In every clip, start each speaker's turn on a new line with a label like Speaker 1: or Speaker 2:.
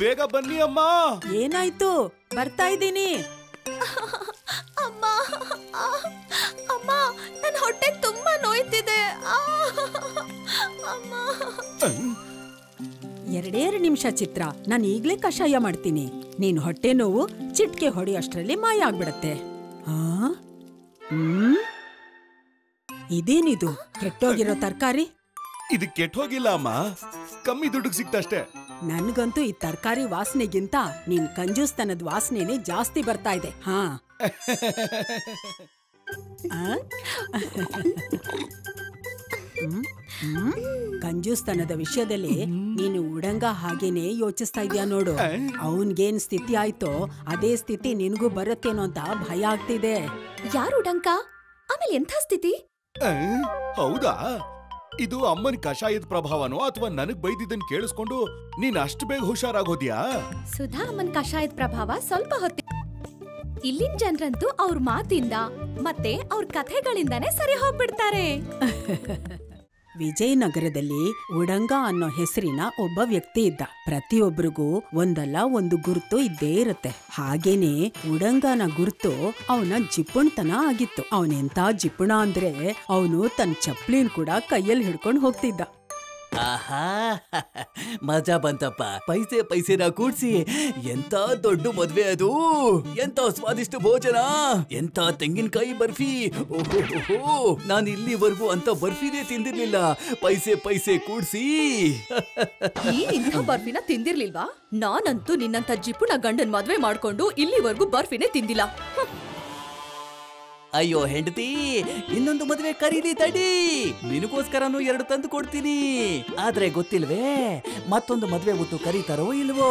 Speaker 1: ಬೇಗ ಬನ್ನಿ ಅಮ್ಮ.
Speaker 2: ಏನಾಯ್ತು? ಬರ್ತಾ ಇದ್ದೀನಿ.
Speaker 3: ಅಮ್ಮ ಅಮ್ಮ, ನನ್ನ ಹೊಟ್ಟೆ ತುಂಬಾ ನೋಯ್ತಿದೆ. ಅಮ್ಮ.
Speaker 2: 2 ನಿಮಿಷ ಚಿತ್ರ, ನಾನು ಈಗ್ಲೇ ಕಷಾಯ ಮಾಡ್ತೀನಿ. ನೀನ್ ಹೊಟ್ಟೆ ನೋವು ಚಿಟ್ಕೆ ಹೊಡೆಯೋಷ್ಟ್ರಲ್ಲಿ ಮಾಯ ಆಗ್ಬಿಡತ್ತೆ. ಇದೇನಿದು ಕೆಟ್ಟೋಗಿರೋ ತರಕಾರಿ?
Speaker 1: ಇದು ಕೆಟ್ಟೋಗಿಲ್ಲ ಅಮ್ಮ, ಕಮ್ಮಿ ದುಡ್ಡಿಗೆ ಸಿಕ್ತಷ್ಟೇ.
Speaker 2: ನನ್ಗಂತೂ ಈ ತರಕಾರಿ ವಾಸನೆಗಿಂತ ನಿನ್ ಕಂಜೂಸ್ತನದ ವಾಸನೆನೇ ಜಾಸ್ತಿ ಬರ್ತಾ ಇದೆ. ಕಂಜೂಸ್ತನದ ವಿಷಯದಲ್ಲಿ ನೀನು ಉಡಂಗ ಹಾಗೇನೆ ಯೋಚಿಸ್ತಾ ಇದೀಯ ನೋಡು. ಅವನ್ಗೇನ್ ಸ್ಥಿತಿ ಆಯ್ತೋ ಅದೇ ಸ್ಥಿತಿ ನಿನ್ಗೂ ಬರುತ್ತೇನೋ ಅಂತ ಭಯ ಆಗ್ತಿದೆ.
Speaker 3: ಯಾರು ಉಡಂಕ? ಆಮೇಲೆ ಎಂಥ ಸ್ಥಿತಿ?
Speaker 1: ಹೌದಾ? ಇದು ಅಮ್ಮನ ಕಷಾಯದ ಪ್ರಭಾವನೋ ಅಥವಾ ನನಗ್ ಬೈದಿದ್ದನ್ ಕೇಳಿಸ್ಕೊಂಡು ನೀನ್ ಅಷ್ಟು ಬೇಗ ಹುಷಾರಾಗೋದ್ಯಾ?
Speaker 3: ಸುಧಾ ಅಮ್ಮನ್ ಕಷಾಯದ ಪ್ರಭಾವ ಸ್ವಲ್ಪ ಹೊತ್ತಿ. ಇಲ್ಲಿನ ಜನರಂತೂ ಅವ್ರ ಮಾತಿಂದ ಮತ್ತೆ ಅವ್ರ ಕಥೆಗಳಿಂದಾನೇ ಸರಿ ಹೋಗ್ಬಿಡ್ತಾರೆ.
Speaker 2: ವಿಜಯನಗರದಲ್ಲಿ ಉಡಂಗ ಅನ್ನೋ ಹೆಸರಿನ ಒಬ್ಬ ವ್ಯಕ್ತಿ ಇದ್ದ. ಪ್ರತಿಯೊಬ್ಬರಿಗೂ ಒಂದಲ್ಲ ಒಂದು ಗುರುತು ಇದ್ದೇ ಇರುತ್ತೆ. ಹಾಗೇನೆ ಉಡಂಗನ ಗುರುತು ಅವನ ಜಿಪುಣತನ ಆಗಿತ್ತು. ಅವನೆಂತ ಜಿಪುಣ ಅಂದ್ರೆ ಅವನು ತನ್ನ ಚಪ್ಲಿನ್ ಕೂಡ ಕೈಯಲ್ಲಿ ಹಿಡ್ಕೊಂಡು ಹೋಗ್ತಿದ್ದ.
Speaker 4: ಆಹಾ, ಮಜಾ ಬಂತಪ್ಪ. ಪೈಸೆನ ಕೂಡ್ಸಿ ಎಂತ ದೊಡ್ಡ ಮದ್ವೆ ಅದು, ಎಂತ ಸ್ವಾದಿಷ್ಟ ಭೋಜನ, ಎಂತ ತೆಂಗಿನಕಾಯಿ ಬರ್ಫಿ. ಓಹೋ, ನಾನು ಇಲ್ಲಿವರೆಗೂ ಅಂತ ಬರ್ಫಿನೇ ತಿಂದಿರ್ಲಿಲ್ಲ. ಪೈಸೆ ಕೂಡ್ಸಿ.
Speaker 3: ಇಂಥ ಬರ್ಫಿನ ತಿಂದಿರ್ಲಿಲ್ವಾ? ನಾನಂತೂ ನಿನ್ನಂತ ಜಿಪುಣ ಗಂಡನ್ ಮದ್ವೆ ಮಾಡ್ಕೊಂಡು ಇಲ್ಲಿವರೆಗೂ ಬರ್ಫಿನೇ ತಿಂದಿಲ್ಲ.
Speaker 4: ಅಯ್ಯೋ ಹೆಂಡತಿ, ಇನ್ನೊಂದು ಮದುವೆ ಕರೀಲಿ ತಡಿ, ನಿನಗೋಸ್ಕರನು 2 ತಂದು ಕೊಡ್ತೀನಿ. ಆದ್ರೆ ಗೊತ್ತಿಲ್ವೇ ಮತ್ತೊಂದು ಮದ್ವೆ ಊಟ ಕರೀತಾರೋ ಇಲ್ವೋ?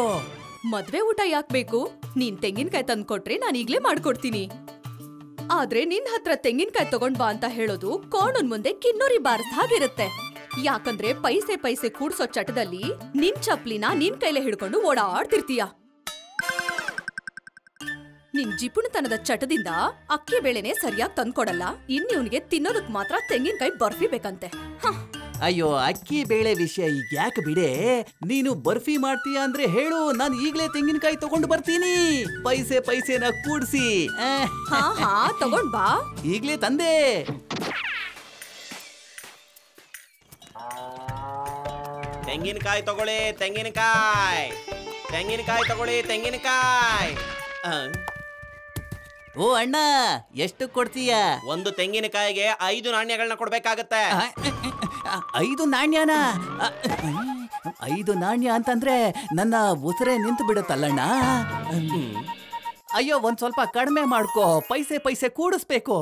Speaker 3: ಮದ್ವೆ ಊಟ ಯಾಕ್ ಬೇಕು? ನೀನ್ ತೆಂಗಿನಕಾಯಿ ತಂದು ಕೊಟ್ರೆ ನಾನು ಈಗ್ಲೇ ಮಾಡ್ಕೊಡ್ತೀನಿ. ಆದ್ರೆ ನಿನ್ ಹತ್ರ ತೆಂಗಿನಕಾಯಿ ತಗೊಂಡ್ ಬಾ ಅಂತ ಹೇಳೋದು ಕೋಣನ್ ಮುಂದೆ ಕಿನ್ನೂರಿ ಬಾರ್ಸ್ ಹಾಗಿರುತ್ತೆ. ಯಾಕಂದ್ರೆ ಪೈಸೆ ಕೂಡ್ಸೋ ಚಟದಲ್ಲಿ ನಿನ್ ಚಪ್ಲಿನ ನಿನ್ ಕೈಲೇ ಹಿಡ್ಕೊಂಡು ಓಡಾಡ್ತಿರ್ತೀಯ. ನಿನ್ ಜಿಪುಣತನದ ಚಟದಿಂದ ಅಕ್ಕಿ ಬೇಳೆನೆ ಸರಿಯಾಗಿ ತಂದ್ಕೊಡಲ್ಲ. ಇನ್ನಿವ್ನಿಗೆ ತಿನ್ನೋದಕ್ ಮಾತ್ರ ತೆಂಗಿನಕಾಯಿ ಬರ್ಫಿ ಬೇಕಂತೆ.
Speaker 4: ಅಯ್ಯೋ, ಅಕ್ಕಿ ಬೇಳೆ ವಿಷಯ ಈಗ ಯಾಕೆ ಬಿಡೆ. ನೀನು ಬರ್ಫಿ ಮಾಡ್ತೀಯ ಅಂದ್ರೆ ಹೇಳು, ನಾನು ಈಗ್ಲೇ ತೆಂಗಿನಕಾಯಿ ತಗೊಂಡು ಬರ್ತೀನಿ. ಪೈಸೆನ ಕೂಡ್ಸಿ.
Speaker 3: ಹಾ ತಗೊಂಡ್ ಬಾ.
Speaker 4: ಈಗ್ಲೇ ತಂದೆ.
Speaker 5: ತೆಂಗಿನಕಾಯಿ ತಗೊಳ್ಳಿ, ತೆಂಗಿನಕಾಯಿ ತಗೊಳ್ಳಿ, ತೆಂಗಿನಕಾಯಿ.
Speaker 4: ಓ ಅಣ್ಣ, ಎಷ್ಟು ಕೊಡ್ತೀಯ?
Speaker 5: ಒಂದು ತೆಂಗಿನಕಾಯಿಗೆ 5 ನಾಣ್ಯಗಳನ್ನ ಕೊಡ್ಬೇಕಾಗತ್ತೆ.
Speaker 4: 5 ನಾಣ್ಯನಾ? 5 ನಾಣ್ಯ ಅಂತಂದ್ರೆ ನನ್ನ ಉಸಿರೇ ನಿಂತು ಬಿಡುತ್ತಲ್ಲಣ್ಣ. ಅಯ್ಯೋ, ಒಂದ್ ಸ್ವಲ್ಪ ಕಡಿಮೆ ಮಾಡ್ಕೋ. ಪೈಸೆ ಕೂಡಿಸ್ಬೇಕು.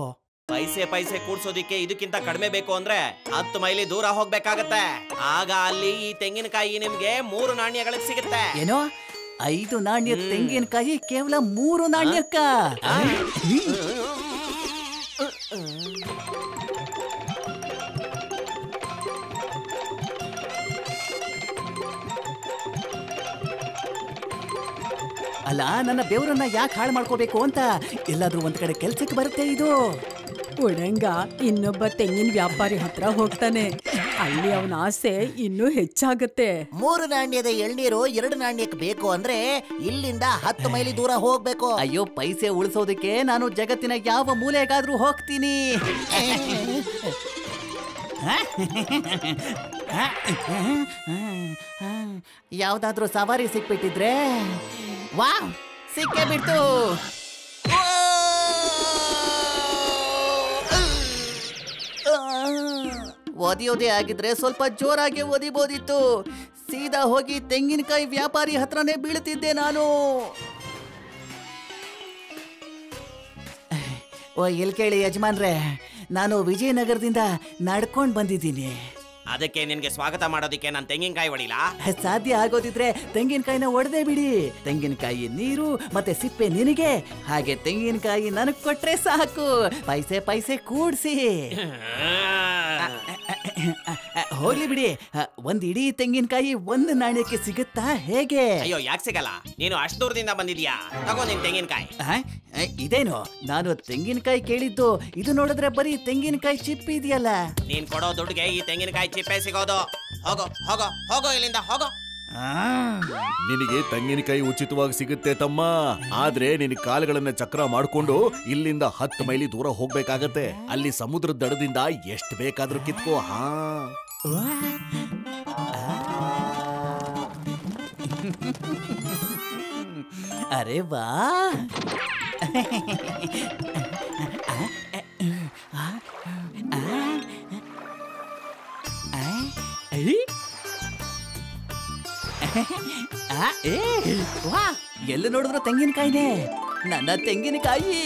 Speaker 5: ಪೈಸೆ ಕೂಡ್ಸೋದಿಕ್ಕೆ ಇದಕ್ಕಿಂತ ಕಡಿಮೆ ಬೇಕು ಅಂದ್ರೆ 10 ಮೈಲಿ ದೂರ ಹೋಗ್ಬೇಕಾಗತ್ತೆ. ಆಗ ಅಲ್ಲಿ ಈ ತೆಂಗಿನಕಾಯಿ ನಿಮ್ಗೆ 3 ನಾಣ್ಯಗಳಿಗೆ ಸಿಗುತ್ತೆ.
Speaker 4: ಏನೋ 5 ನಾಣ್ಯ ತೆಂಗಿನಕಾಯಿ ಕೇವಲ 3 ನಾಣ್ಯಕ್ಕ? ಅಲ್ಲ, ನನ್ನ ಬೆವರನ್ನ ಯಾಕೆ ಹಾಳು ಮಾಡ್ಕೋಬೇಕು ಅಂತ. ಎಲ್ಲಾದ್ರೂ ಒಂದ್ ಕಡೆ ಕೆಲ್ಸಕ್ಕೆ ಬರುತ್ತೆ ಇದು.
Speaker 2: ಉಡಂಗ ಇನ್ನೊಬ್ಬ ತೆಂಗಿನ ವ್ಯಾಪಾರಿ ಹತ್ರ ಹೋಗ್ತಾನೆ. ಅಲ್ಲಿ ಅವನ ಆಸೆ ಇನ್ನೂ ಹೆಚ್ಚಾಗತ್ತೆ.
Speaker 6: 3 ನಾಣ್ಯದ ಎಳ್ನೀರು 2 ನಾಣ್ಯಕ್ಕೆ ಬೇಕು ಅಂದ್ರೆ ಇಲ್ಲಿಂದ 10 ಮೈಲಿ ದೂರ ಹೋಗ್ಬೇಕು.
Speaker 4: ಅಯ್ಯೋ, ಪೈಸೆ ಉಳಿಸೋದಕ್ಕೆ ನಾನು ಜಗತ್ತಿನ ಯಾವ ಮೂಲೆಗಾದ್ರೂ ಹೋಗ್ತೀನಿ. ಯಾವ್ದಾದ್ರೂ ಸವಾರಿ ಸಿಕ್ಬಿಟ್ಟಿದ್ರೆ. ವಾ, ಸಿಕ್ಕೇ ಬಿಡ್ತು. ಓದಿಯೋದೇ ಆಗಿದ್ರೆ ಸ್ವಲ್ಪ ಜೋರಾಗಿ ಓದಿಬೋದಿತ್ತು. ಸೀದಾ ಹೋಗಿ ತೆಂಗಿನಕಾಯಿ ವ್ಯಾಪಾರಿ ಹತ್ರನೇ ಬೀಳ್ತಿದ್ದೆ ನಾನು. ಓ, ಇಲ್ಲಿ ಕೇಳಿ ಯಜಮಾನ್ರೆ, ನಾನು ವಿಜಯನಗರದಿಂದ ನಡ್ಕೊಂಡು ಬಂದಿದ್ದೀನಿ.
Speaker 5: ಅದಕ್ಕೆ ನಿನ್ಗೆ ಸ್ವಾಗತ ಮಾಡೋದಿಕ್ಕೆ ನಾನು ತೆಂಗಿನಕಾಯಿ ಹೊಡಿಲಾ?
Speaker 4: ಸಾಧ್ಯ ಆಗೋದಿದ್ರೆ ತೆಂಗಿನಕಾಯಿನ ಒಡೆದೇ ಬಿಡಿ. ತೆಂಗಿನಕಾಯಿ ನೀರು ಮತ್ತೆ ಸಿಪ್ಪೆ ನಿನಗೆ, ಹಾಗೆ ತೆಂಗಿನಕಾಯಿ ನನಗ್ ಕೊಟ್ರೆ ಸಾಕು. ಪೈಸೆ ಕೂಡ್ಸಿ. ಹೋಗ್ಲಿ ಬಿಡಿ. ಒಂದ್ ಇಡೀ ತೆಂಗಿನಕಾಯಿ 1 ನಾಣ್ಯಕ್ಕೆ ಸಿಗುತ್ತಾ ಹೇಗೆ?
Speaker 5: ಅಯ್ಯೋ, ಯಾಕೆ ಸಿಗಲ್ಲ? ನೀನು ಅಷ್ಟು ದೂರದಿಂದ ಬಂದಿದ್ಯಾ? ತಗೋ ನಿನ್ ತೆಂಗಿನಕಾಯಿ.
Speaker 4: ಇದೇನು? ನಾನು ತೆಂಗಿನಕಾಯಿ ಕೇಳಿದ್ದು. ಇದು ನೋಡಿದ್ರೆ ಬರೀ ತೆಂಗಿನಕಾಯಿ ಚಿಪ್ಪು ಇದೆಯಲ್ಲ.
Speaker 5: ನೀನ್ ಕೊಡೋ ದುಡ್ಡಿಗೆ ಈ ತೆಂಗಿನಕಾಯಿ ಚಿಪ್ಪೆ ಸಿಗೋದು. ಹೋಗೋ ಹೋಗೋ ಹೋಗೋ, ಇಲ್ಲಿಂದ ಹೋಗೋ.
Speaker 1: ನಿನಗೆ ತೆಂಗಿನಕಾಯಿ ಉಚಿತವಾಗಿ ಸಿಗುತ್ತೆ ತಮ್ಮ. ಆದ್ರೆ ನಿನ್ ಕಾಲುಗಳನ್ನ ಚಕ್ರ ಮಾಡ್ಕೊಂಡು ಇಲ್ಲಿಂದ 10 ಮೈಲಿ ದೂರ ಹೋಗ್ಬೇಕಾಗತ್ತೆ. ಅಲ್ಲಿ ಸಮುದ್ರದ ದಡದಿಂದ ಎಷ್ಟು ಬೇಕಾದ್ರೂ ಕಿತ್ಕೋ. ಹಾ
Speaker 4: ಅರೆ ವಾ, ವಾ, ಎಲ್ಲಿ ನೋಡಿದ್ರು ತೆಂಗಿನಕಾಯಿನೇ. ನನ್ನ ತೆಂಗಿನಕಾಯಿ.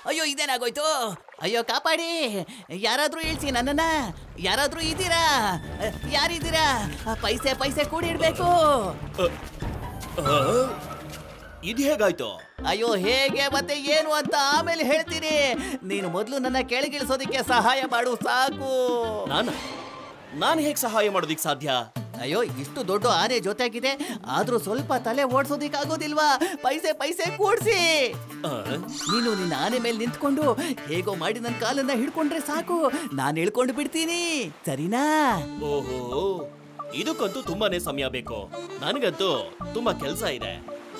Speaker 4: ಅಯ್ಯೋ, ಇದೇನಾಗೋಯ್ತು? ಅಯ್ಯೋ ಕಾಪಾಡಿ, ಯಾರಾದ್ರೂ ಇಳಿಸಿ ನನ್ನನ್ನ. ಯಾರಾದ್ರೂ ಇದ್ದೀರಾ? ಯಾರಿದ್ದೀರಾ? ಪೈಸೆ ಕೂಡಿ ಇಡ್ಬೇಕು.
Speaker 5: ಇದು ಹೇಗಾಯ್ತು?
Speaker 4: ಅಯ್ಯೋ, ಹೇಗೆ ಮತ್ತೆ ಏನು ಅಂತ ಆಮೇಲೆ ಹೇಳ್ತೀನಿ. ನೀನು ಮೊದಲು ನನ್ನ ಕೆಳಗಿಳಿಸೋದಿಕ್ಕೆ ಸಹಾಯ ಮಾಡು ಸಾಕು.
Speaker 5: ನಾನು ಹೇಗೆ ಸಹಾಯ ಮಾಡೋದಿಕ್ ಸಾಧ್ಯ?
Speaker 4: ಅಯ್ಯೋ, ಇಷ್ಟು ದೊಡ್ಡ ಆನೆ ಜೊತೆಗಿದೆ, ಆದ್ರೂ ಸ್ವಲ್ಪ ತಲೆ ಓಡಿಸೋದಿಕ್ಕಾಗೋದಿಲ್ವಾ? ಪೈಸೆ ಕೂಡ್ಸಿ. ನೀನು ನಿನ್ನ ಆನೆ ಮೇಲೆ ನಿಂತ್ಕೊಂಡು ಹೇಗೋ ಮಾಡಿ ನನ್ನ ಕಾಲನ್ನ ಹಿಡ್ಕೊಂಡ್ರೆ ಸಾಕು, ನಾನು ಇಳ್ಕೊಂಡು ಬಿಡ್ತೀನಿ. ಸರಿನಾ?
Speaker 5: ಓಹೋ, ಇದಕ್ಕಂತೂ ತುಂಬಾನೇ ಸಮಯ ಬೇಕು. ನನಗಂತೂ ತುಂಬಾ ಕೆಲ್ಸ ಇದೆ.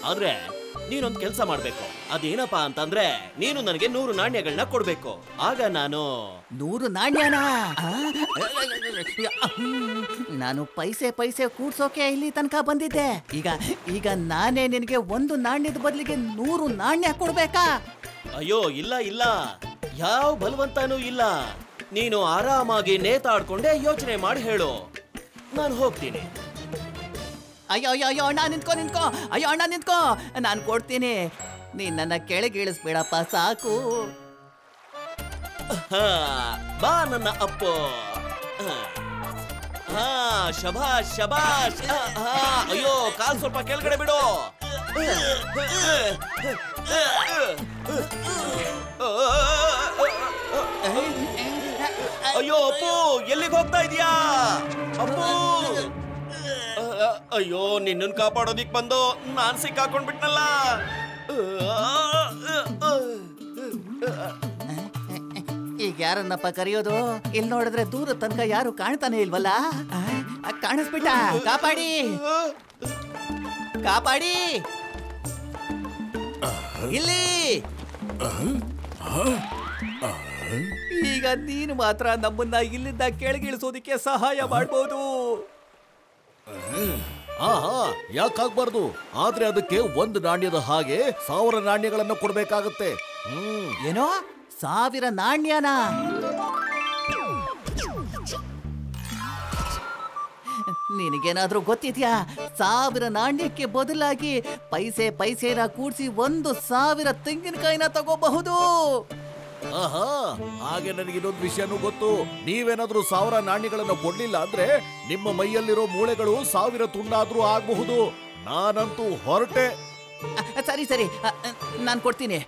Speaker 5: ಆದ್ರೆ ನೀನೊಂದು ಕೆಲಸ ಮಾಡ್ಬೇಕು. ಅದೇನಪ್ಪಾ ಅಂತಂದ್ರೆ, ನೀನು ನನಗೆ 100 ನಾಣ್ಯಗಳನ್ನ ಕೊಡ್ಬೇಕು. ಆಗ ನಾನು
Speaker 4: 100 ನಾಣ್ಯನ? ನಾನು ಪೈಸೆ ಕೂಡ್ಸೋಕೆ ಇಲ್ಲಿ ತನಕ ಬಂದಿದ್ದೆ. ಈಗ ನಾನೇ ನಿನಗೆ 1 ನಾಣ್ಯದ ಬದಲಿಗೆ 100 ನಾಣ್ಯ ಕೊಡ್ಬೇಕಾ?
Speaker 5: ಅಯ್ಯೋ, ಇಲ್ಲ, ಯಾವ ಬಲವಂತನೂ ಇಲ್ಲ. ನೀನು ಆರಾಮಾಗಿ ನೇತಾಡ್ಕೊಂಡೆ ಯೋಚನೆ ಮಾಡಿ ಹೇಳು, ನಾನು ಹೋಗ್ತೀನಿ.
Speaker 4: ಅಯ್ಯೋ ಅಣ್ಣ ನಿಂತ್ಕೋ. ಅಯ್ಯೋ ಅಣ್ಣ ನಿಂತ್ಕೋ, ನಾನು ಕೊಡ್ತೀನಿ. ನೀನ್ ನನ್ನ ಕೆಳಗೆ ಇಳಿಸ್ಬೇಡಪ್ಪ ಸಾಕು.
Speaker 5: ಬಾ ನನ್ನ ಅಪ್ಪು. ಶಬಾಷ್. ಅಯ್ಯೋ, ಕಾಲ್ ಸ್ವಲ್ಪ ಕೆಳಗಡೆ ಬಿಡು. ಅಯ್ಯೋ ಅಪ್ಪು, ಎಲ್ಲಿಗೆ ಹೋಗ್ತಾ ಇದೀಯಾ ಅಪ್ಪು? ಅಯ್ಯೋ, ನಿನ್ನನ್ನು ಕಾಪಾಡೋದಿಕ್ ಬಂದು ನಾನ್ ಸಿಕ್ಕಾಕೊಂಡ್ಬಿಟ್ನಲ್ಲ.
Speaker 4: ಈಗ ಯಾರನ್ನಪ್ಪ ಕರೆಯೋದು? ಇಲ್ಲಿ ನೋಡಿದ್ರೆ ದೂರ ತನಕ ಯಾರು ಕಾಣ್ತಾನೆ ಇಲ್ವಲ್ಲ? ಕಾಣಿಸ್ಬಿಟ್ಟ. ಕಾಪಾಡಿ ಇಲ್ಲಿ. ಈಗ ನೀನು ಮಾತ್ರ ನಮ್ಮನ್ನ ಇಲ್ಲಿಂದ ಕೆಳಗಿಳಿಸೋದಿಕ್ಕೆ ಸಹಾಯ ಮಾಡ್ಬೋದು.
Speaker 1: ಯಾಕಾಗ್ಬಾರ್ದು? ಆದ್ರೆ ಅದಕ್ಕೆ 1 ನಾಣ್ಯದ ಹಾಗೆ 1000 ನಾಣ್ಯಗಳನ್ನು ಕೊಡ್ಬೇಕಾಗತ್ತೆ.
Speaker 4: ಏನೋ 1000 ನಾಣ್ಯನ? ನಿನಗೇನಾದ್ರೂ ಗೊತ್ತಿದ್ಯಾ? 1000 ನಾಣ್ಯಕ್ಕೆ ಬದಲಾಗಿ ಪೈಸೆನ ಕೂಡಿಸಿ 1,000 ತೆಂಗಿನಕಾಯಿನ ತಗೋಬಹುದು.
Speaker 1: ಹಾಗೆ ನನಗೆ ಇನ್ನೊಂದು ವಿಷಯನೂ ಗೊತ್ತು. ನೀವೇನಾದ್ರೂ 1000 ನಾಣ್ಯಗಳನ್ನು ಕೊಡ್ಲಿಲ್ಲ ಅಂದ್ರೆ ನಿಮ್ಮ ಮೈಯಲ್ಲಿರೋ ಮೂಳೆಗಳು 1000 ತುಂಡಾದ್ರೂ ಆಗಬಹುದು. ನಾನಂತೂ ಹೊರಟೆ.
Speaker 4: ಸರಿ, ನಾನು ಕೊಡ್ತೀನಿ.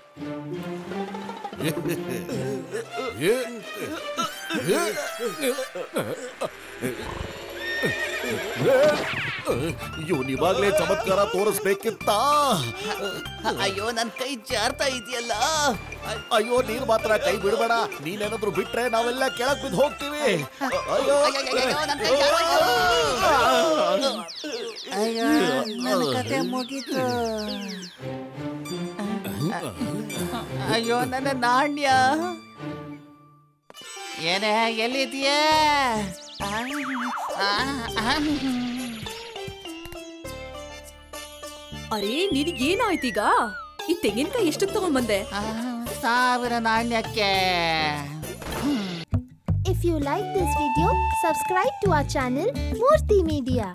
Speaker 1: ಇವನಿವಾಗ್ಲೇ ಚಮತ್ಕಾರ ತೋರಿಸ್ಬೇಕಿತ್ತ?
Speaker 4: ಅಯ್ಯೋ, ನನ್ ಕೈ ಜಾರ್ತಾ ಇದೆಯಲ್ಲ.
Speaker 1: ಅಯ್ಯೋ, ನೀನು ಮಾತ್ರ ಕೈ ಬಿಡಬೇಡ. ನೀನೇನಾದ್ರೂ ಬಿಟ್ರೆ ನಾವೆಲ್ಲ ಕೆಳಗ್ ಬಿದ್ದು ಹೋಗ್ತೀವಿ. ಅಯ್ಯೋ,
Speaker 4: ನನ್ನ ಕತೆ ಮುಗೀತು. ಅಯ್ಯೋ, ನನ್ನ ನಾಣ್ಯ ಏನೇ, ಎಲ್ಲಿದೆಯೇ?
Speaker 3: ಅರೇ, ನಿನಗೇನಾಯ್ತೀಗ? ಈ ತೆಂಗಿನಕಾಯಿ ಎಷ್ಟಕ್ಕೆ ತಗೊಂಡ್ಬಂದೆ?
Speaker 4: 1000 ನಾಣ್ಯಕ್ಕೆ.
Speaker 7: If you like this video, subscribe to our channel Murthy Media.